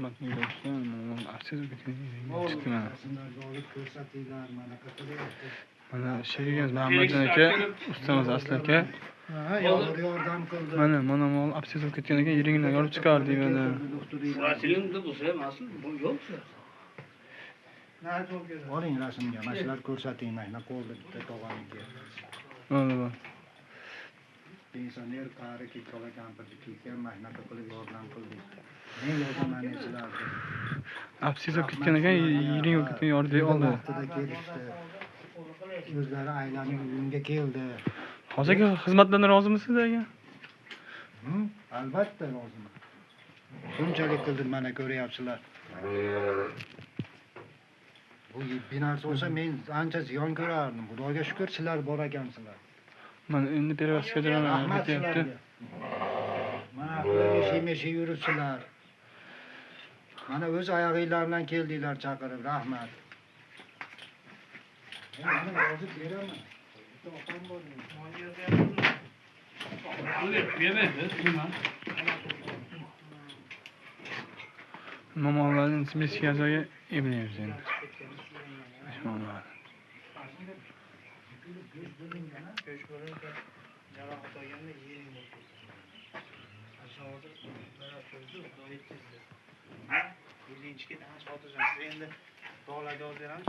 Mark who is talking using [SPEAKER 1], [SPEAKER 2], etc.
[SPEAKER 1] xizmatni yuborishgan, mana aksiz chiqdi mana. Mana Sherigimiz Muhammadjon aka, ustamiz Asli aka.
[SPEAKER 2] Yordam qildi.
[SPEAKER 1] Mana mol absiz bo'lib ketgan ekan, yiringdan yorib chiqardik mana.
[SPEAKER 3] Rasmingda bo'lsa ham asl bu yo'q-ku.
[SPEAKER 2] Oling rasmga, mana shular ko'rsating, mana qo'lda bitta tog'aniga.
[SPEAKER 1] Mana.
[SPEAKER 2] Pensioner qari kekala kampirni kelgan, mehnat qilib yordam qildik. Men yozaman sizlarga.
[SPEAKER 1] Absiz bo'lib ketgan ekan, yiring bo'lib ketgan yorib oldi.
[SPEAKER 2] Vaqtida kelishdi. O'zlari aylanib uyimga keldi.
[SPEAKER 1] Hozirgi xizmatlardan rozimisiz aka?
[SPEAKER 2] Albatta roziman. Shunchalik qildim, mana ko'ryapsizlar. Bu binasi bo'lsa men ancha ziyon ko'rardim. Xudoga shukr, sizlar bor ekansizlar.
[SPEAKER 1] Mana endi perevazga
[SPEAKER 2] Rahmat
[SPEAKER 1] ketyapti.
[SPEAKER 2] sizlarga. Mana meshi yuribsizlar. Mana o'z oyog'inglar bilan keldinglar chaqirib, rahmat. Men yozib beraman. Bitta opam bor.
[SPEAKER 1] Mamonlarning smesiyaga emlaymiz endi. Mamonlar.
[SPEAKER 4] jarohat olganda yering bo'ldi. Aşağıda beraber sözü doyup kezdi. 7-chi ketamiz xotirjam. Endi dog'larga olib beramiz.